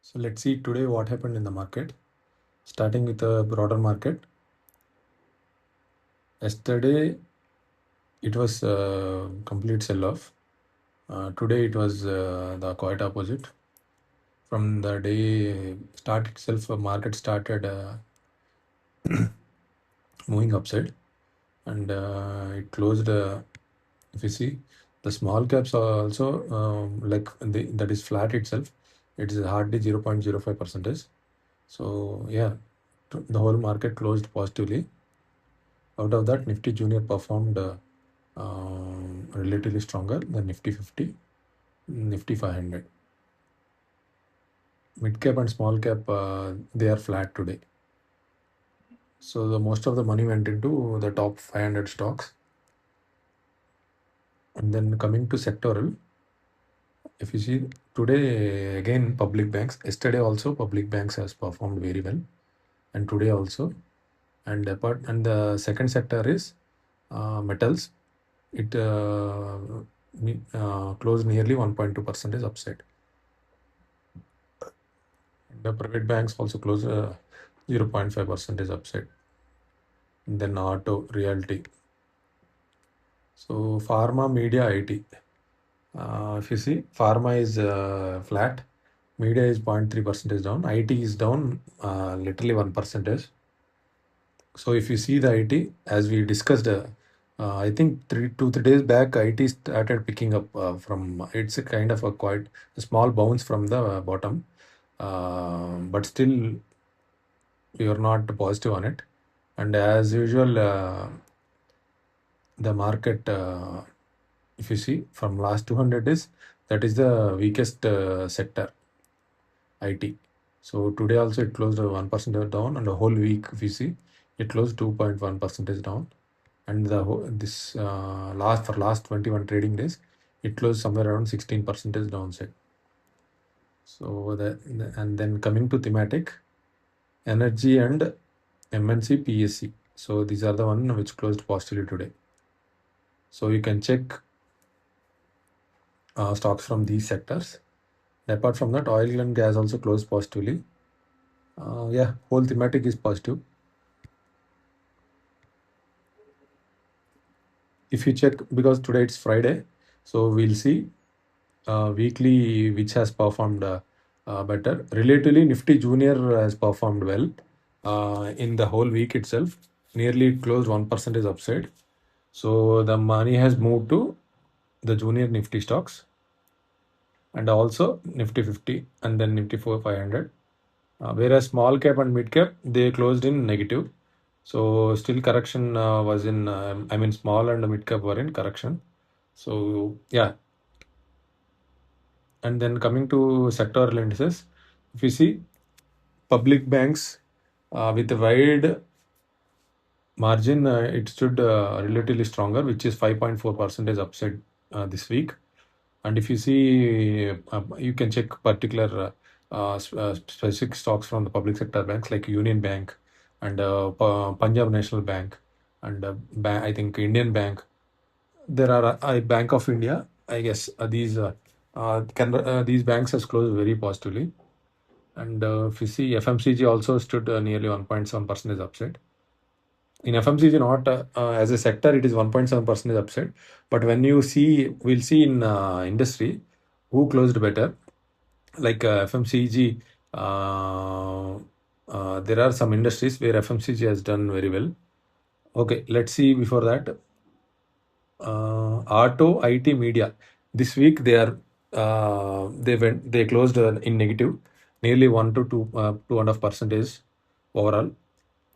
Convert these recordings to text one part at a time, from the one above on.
So let's see today what happened in the market. Starting with the broader market. Yesterday it was a complete sell-off. Today it was the quite opposite. From the day start itself, market started moving upside, and it closed. If you see, the small caps are also that is flat itself. It is hardly 0.05%. So yeah, the whole market closed positively. Out of that, Nifty Junior performed relatively stronger than Nifty 50, Nifty 500. Mid cap and small cap, they are flat today. So the most of the money went into the top 500 stocks. And then coming to sectoral, if you see today again public banks. Yesterday also public banks has performed very well, and today also. And the second sector is metals. It closed nearly 1.2% upside. The private banks also closed 0.5% upside. And then auto, realty. So pharma, media, IT. If you see, pharma is flat, media is 0.3% down, IT is down literally 1%. So if you see the IT, as we discussed, I think 3 days back, IT started picking up from. It's a kind of a quite a small bounce from the bottom, but still we are not positive on it. And as usual, the market, if you see from last 200 days, that is the weakest sector, IT. So today also it closed 1% down, and the whole week, if you see, it closed 2.1% down. And this last 21 trading days, it closed somewhere around 16% downside. So and then coming to thematic, energy and MNC, PSC. So these are the one which closed positively today. So you can check stocks from these sectors. Apart from that, oil and gas also closed positively. Yeah, whole thematic is positive. If you check, because today it's Friday, so we'll see weekly which has performed better. Relatively, Nifty Junior has performed well in the whole week itself. Nearly it closed 1% upside. So the money has moved to the junior Nifty stocks, and also Nifty 50 and then Nifty 500. Whereas small cap and mid cap, they closed in negative. So still correction was in, small and mid cap were in correction. So yeah. And then coming to sectoral indices, if you see public banks with a wide margin, it stood relatively stronger, which is 5.4% upside this week. And if you see, you can check particular specific stocks from the public sector banks like Union Bank and Punjab National Bank and I think Indian Bank. There are Bank of India. I guess these banks has closed very positively. And if you see, FMCG also stood nearly 1.7% upside. In FMCG, not as a sector, it is 1.7% upside. But when you see, we'll see in industry who closed better. Like FMCG, there are some industries where FMCG has done very well. Okay, let's see before that. Auto, IT, media. This week they closed in negative, nearly 1 to 2.5% overall.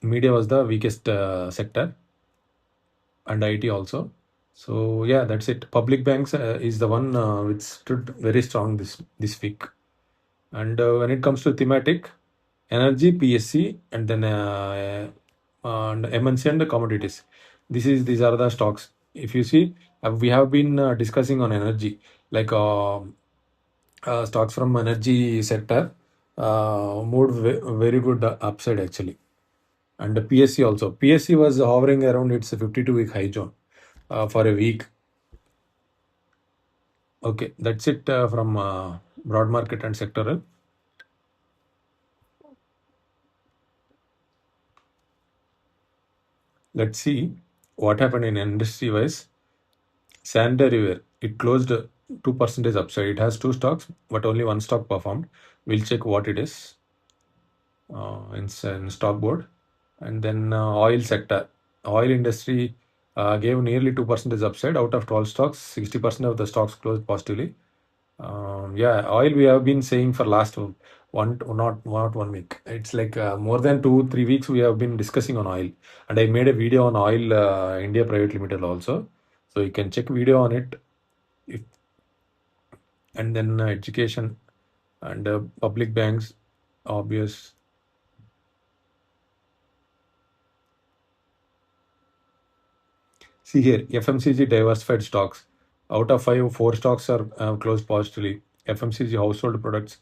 Media was the weakest sector, and IT also. So yeah, that's it. Public banks is the one which stood very strong this week. And when it comes to thematic, energy, PSC, and then and MNC and the commodities. These are the stocks. If you see, we have been discussing on energy, like stocks from energy sector moved very good upside actually. And the PSC also. PSC was hovering around its 52-week high zone for a week. Okay, that's it from broad market and sectoral. Let's see what happened in industry wise. Sanitaryware, it closed 2% upside. It has two stocks, but only one stock performed. We'll check what it is in stock board. And then oil sector. Oil industry gave nearly 2% upside. Out of 12 stocks, 60% of the stocks closed positively. Yeah, oil we have been saying for last not 1 week. It's like more than 2-3 weeks we have been discussing on oil, and I made a video on oil India Private Limited also, so you can check video on it. If, and then education and public banks, obvious. See here, FMCG diversified stocks. Out of five, four stocks are closed positively. FMCG household products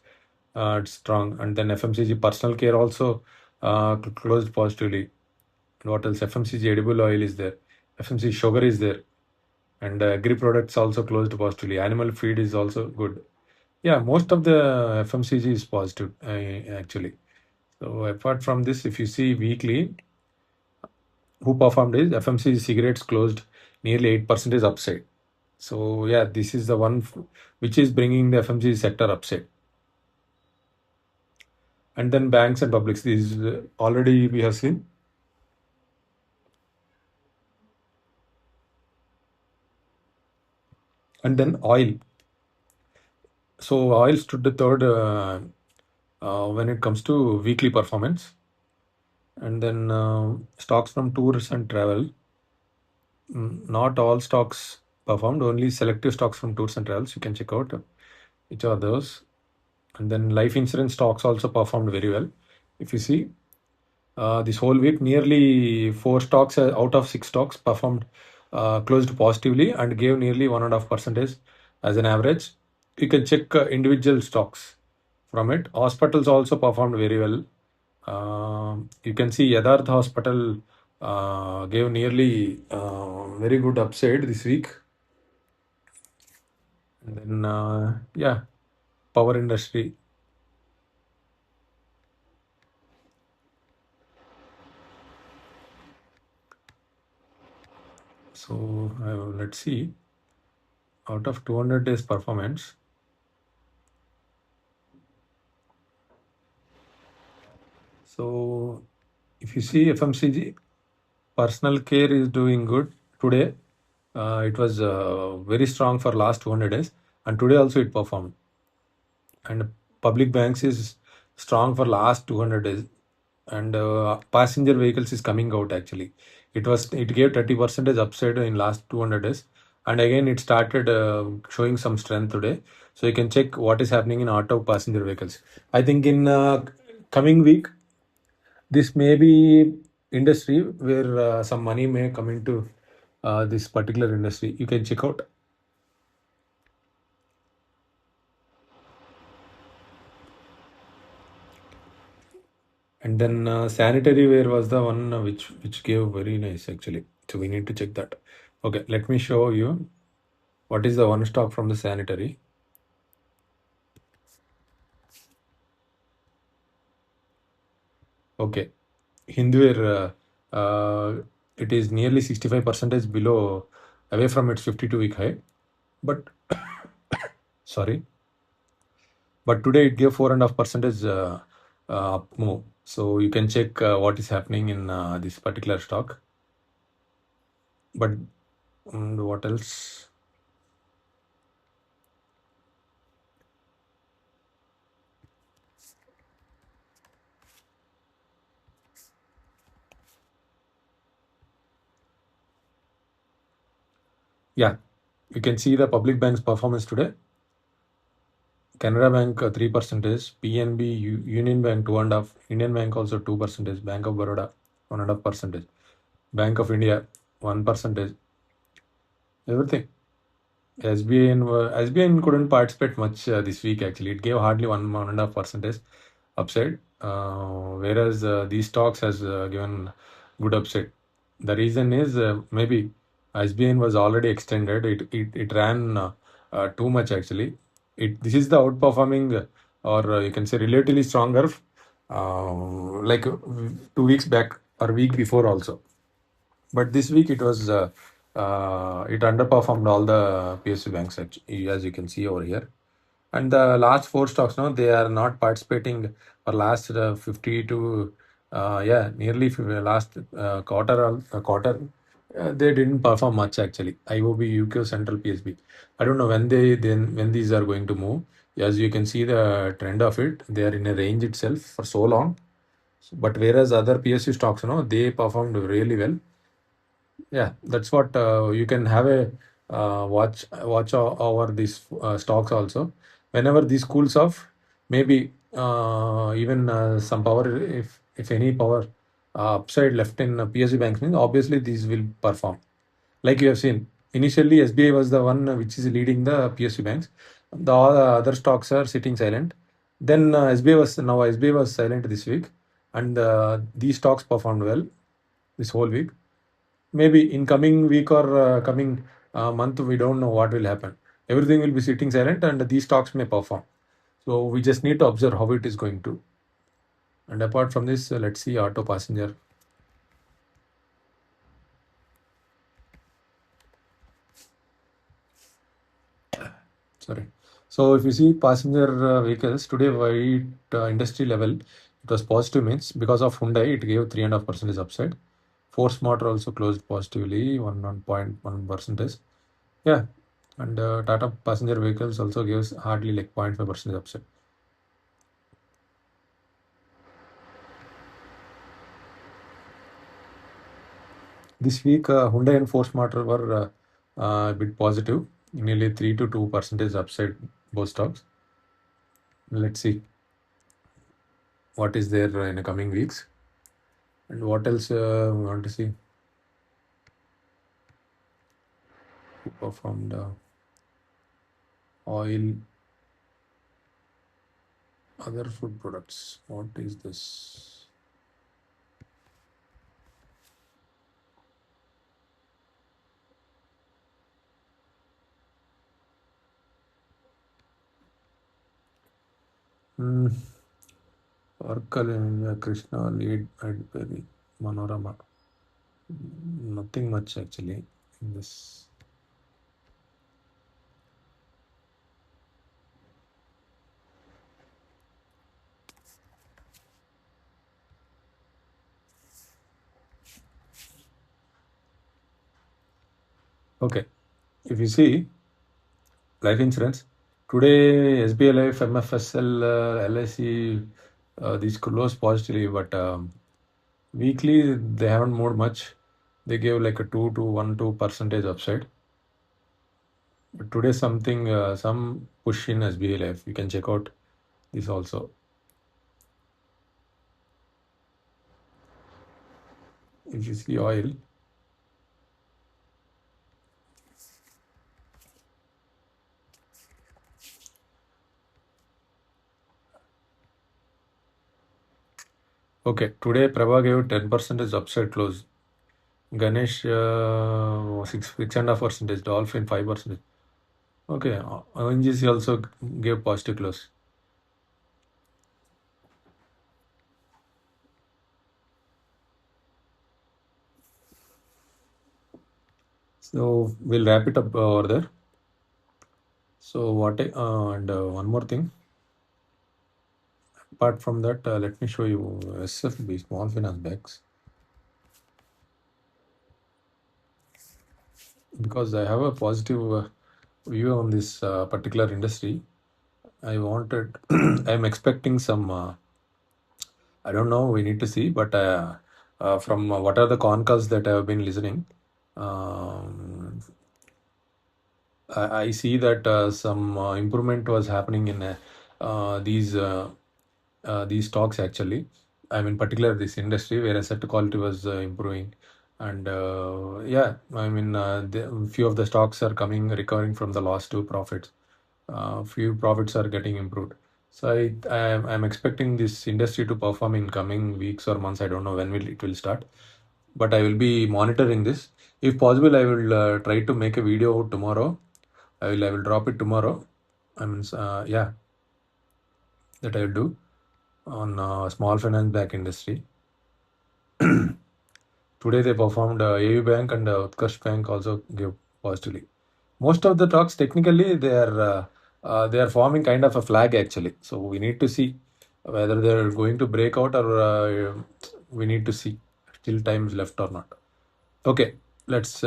it's strong, and then FMCG personal care also closed positively. What else? FMCG edible oil is there. FMCG sugar is there, and agri products also closed positively. Animal feed is also good. Yeah, most of the FMCG is positive actually. So apart from this, if you see weekly, who performed is FMCG cigarettes closed nearly 8% upside. So yeah, this is the one which is bringing the FMCG sector upside. And then banks and publics, this is already we have seen. And then oil. So oil stood the third when it comes to weekly performance. And then stocks from tours and travel. Not all stocks performed, only selective stocks from tours and travels. You can check out which are those. And then life insurance stocks also performed very well. If you see, this whole week, nearly four stocks out of six stocks performed closed positively and gave nearly 1.5% as an average. You can check individual stocks from it. Hospitals also performed very well. You can see Yadharth Hospital gave nearly very good upside this week. And then, yeah, power industry. So let's see, out of 200 days performance, so if you see FMCG, personal care is doing good today. It was very strong for last 200 days, and today also it performed. And public banks is strong for last 200 days, and passenger vehicles is coming out actually. It gave 30% upside in last 200 days, and again it started showing some strength today. So you can check what is happening in auto passenger vehicles. I think in coming week this may be industry where some money may come into this particular industry. You can check out. And then sanitary ware was the one which gave very nice actually. So we need to check that. Okay, let me show you what is the one stock from the sanitary. Okay, Hindware, it is nearly 65% below, away from its 52-week high. But sorry, but today it gave 4.5% up move. So you can check what is happening in this particular stock. But what else? Yeah, you can see the public bank's performance today. Canara Bank 3%, PNB, Union Bank 2.5%, Indian Bank also 2%, Bank of Baroda 1.5%, Bank of India 1%. Everything. SBN couldn't participate much this week actually. It gave hardly 1.5% upside, whereas these stocks has given good upside. The reason is maybe SBN was already extended. It ran too much actually. This is the outperforming or you can say relatively stronger like 2 weeks back or week before also. But this week it underperformed all the PSU banks actually, as you can see over here. And the last four stocks, no, they are not participating for last 50 to nearly last quarter. They didn't perform much actually. IOB, UK, Central, PSB. I don't know when these are going to move. As you can see the trend of it, they are in a range itself for so long. But whereas other PSU stocks, they performed really well. Yeah, that's what you can have a over these stocks also. Whenever these cools off, maybe even some power, if any power upside left in PSU banks means obviously these will perform. Like you have seen, initially SBI was the one which is leading the PSU banks. The all the other stocks are sitting silent. Then SBI was silent this week, and these stocks performed well this whole week. Maybe in coming week or coming month, we don't know what will happen. Everything will be sitting silent, and these stocks may perform. So we just need to observe how it is going to. And apart from this, let's see auto passenger. Sorry. So if you see passenger vehicles today, wide industry level, it was positive means because of Hyundai, it gave 3.5% upside. Force Motor also closed positively, 1.1%. Yeah, and Tata passenger vehicles also gives hardly like 0.5% upside. This week, Hyundai and Force Motor were a bit positive, nearly 3 to 2% upside both stocks. Let's see what is there in the coming weeks. And what else we want to see? Who performed oil, other food products. What is this? Hmm. Oracle, Krishna, Lead, Adberry, Manorama. Nothing much actually in this. Okay, if you see life insurance today, SBI Life, MFSL, LIC, these closed positively, but weekly they haven't moved much. They gave like a 2% upside. But today something some push in SBI Life. You can check out this also. If you see oil, okay, today Prabha gave 10% upside close. Ganesh 6.5%, Dolphin 5%. Okay, ONGC also gave positive close. So we'll wrap it up over there. So one more thing. Apart from that, let me show you SFB, small finance banks, because I have a positive view on this particular industry. I wanted, I'm expecting some. I don't know. We need to see, but from what are the con calls that I have been listening, um, I see that some improvement was happening in uh, these uh, these stocks actually. I mean, particular this industry where asset quality was improving, and I mean, few of the stocks are coming recovering from the loss to profits. Few profits are getting improved. So I'm expecting this industry to perform in coming weeks or months. I don't know when it will start, but I will be monitoring this. If possible, I will try to make a video tomorrow. I will drop it tomorrow. I mean, that I will do on small finance back industry. Today they performed. AU Bank and Utkarsh Bank also gave positively. Most of the stocks technically they are forming kind of a flag actually. So we need to see whether they're going to break out or we need to see. Still time is left or not. Okay, let's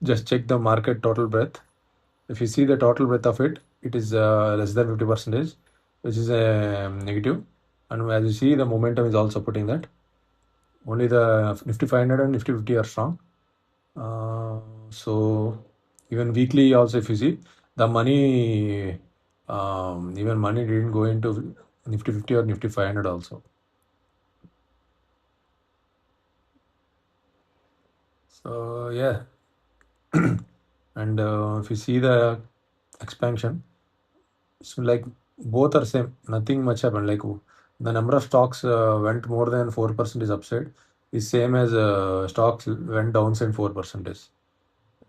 just check the market total breadth. If you see the total breadth of it, it is less than 50 percentage, which is a negative. And as you see, the momentum is also putting that. Only the Nifty 500 and Nifty 50 are strong. So even weekly also, if you see, the money, even money didn't go into Nifty 50 or Nifty 500 also. So yeah, and if you see the expansion, so like both are same. Nothing much happened. Like the number of stocks went more than 4% is upside. Is same as stocks went downside 4%.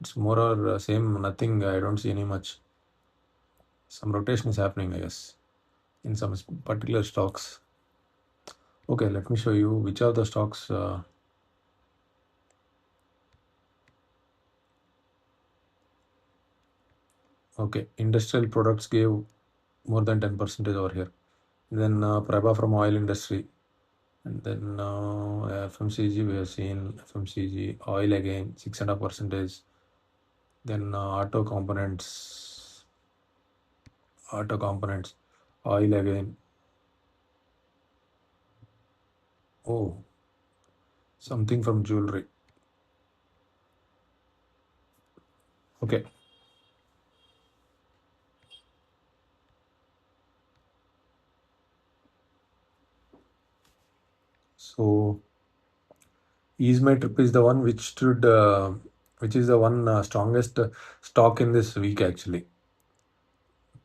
It's more or same. Nothing. I don't see any much. Some rotation is happening, I guess, in some particular stocks. Okay, let me show you which are the stocks. Okay, industrial products gave more than 10% over here. Then Prabha from oil industry. And then FMCG, we have seen FMCG, oil again, 6.5%. Then auto components, oil again. Oh, something from jewelry. Okay, so Ease My Trip is the one which is the one strongest stock in this week actually.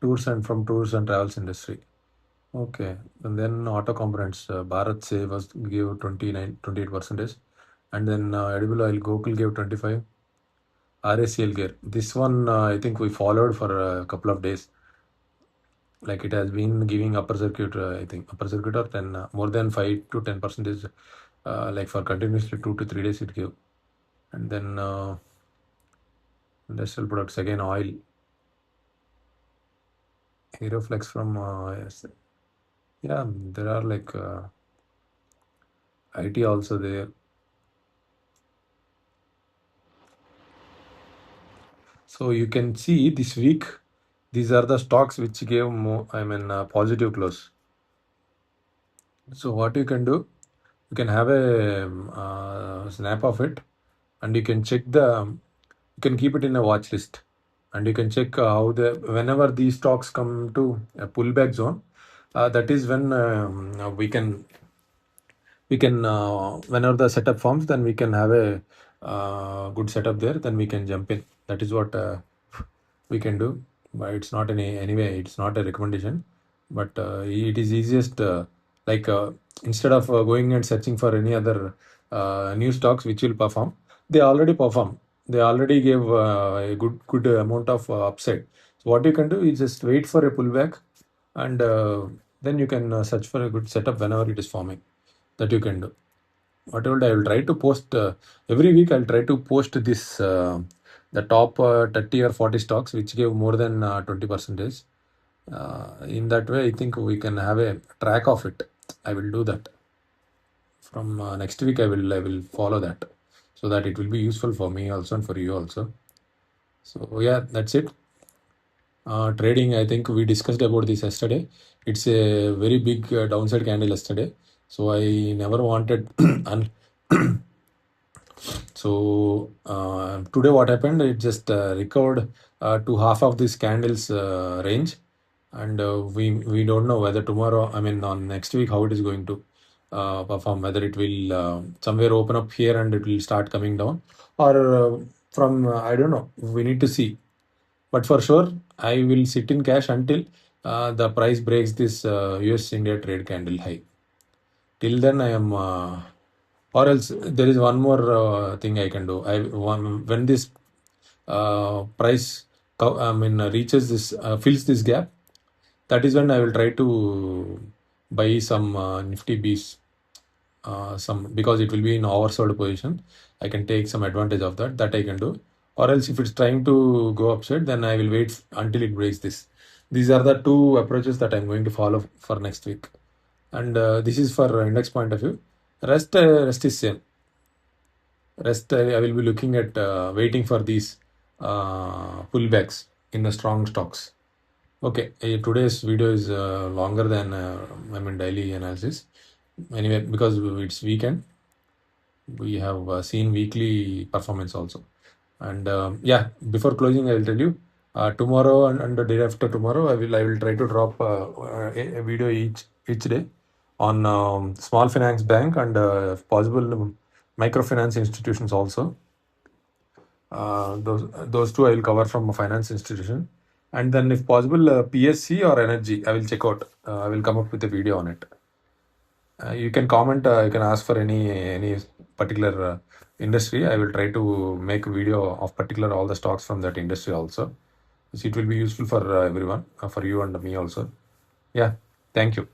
Tours and travels industry. Okay, and then auto components, Bharat Say was gave 28%, and then edible oil Gokul gave 25, RACL gear. This one I think we followed for a couple of days. Like it has been giving upper circuit, I think upper circuit or 10 more than 5 to 10%, like for continuously 2 to 3 days it gave, and then industrial products again oil, Aeroflex from yes. Yeah, there are like IT also there. So you can see this week, these are the stocks which gave more, I mean, positive close. So what you can do, you can have a snap of it, and you can check you can keep it in a watch list, and you can check how whenever these stocks come to a pullback zone, that is when we can whenever the setup forms, then we can have a good setup there, then we can jump in. That is what we can do, but it's not anyway it's not a recommendation, but it is easiest, like instead of going and searching for any other new stocks which will perform, they already perform, they already gave a good amount of upside. So what you can do is just wait for a pullback, and then you can search for a good setup whenever it is forming. That you can do. Whatever, I will try to post every week. I'll try to post this the top 30 or 40 stocks which gave more than 20%. In that way, I think we can have a track of it. I will do that from next week. I will follow that, so that it will be useful for me also and for you also. So yeah, that's it. Trading, I think we discussed about this yesterday. It's a very big downside candle yesterday. So I never wanted. So today what happened? It just recovered to half of this candle's range, and we don't know whether tomorrow, I mean on next week, how it is going to perform. Whether it will somewhere open up here and it will start coming down, or from I don't know. We need to see. But for sure, I will sit in cash until the price breaks this US India trade candle high. Till then, I am. Or else there is one more thing I can do. When this price, I mean, reaches this, fills this gap, that is when I will try to buy some Nifty Bs. some, because it will be in oversold position. I can take some advantage of that. That I can do. Or else if it's trying to go upside, then I will wait until it breaks this. These are the two approaches that I'm going to follow for next week. And this is for index point of view. Rest is same. Rest I will be looking at waiting for these pullbacks in the strong stocks. Okay, today's video is longer than daily analysis. Anyway, because it's weekend, we have seen weekly performance also. And yeah, before closing, I will tell you tomorrow and the day after tomorrow, I will try to drop a video each day on small finance bank and if possible microfinance institutions also. Those two I will cover from a finance institution, and then if possible PSC or energy I will check out. I will come up with a video on it. You can comment. You can ask for any particular industry. I will try to make a video of particular all the stocks from that industry also. So it will be useful for everyone, for you and me also. Yeah. Thank you.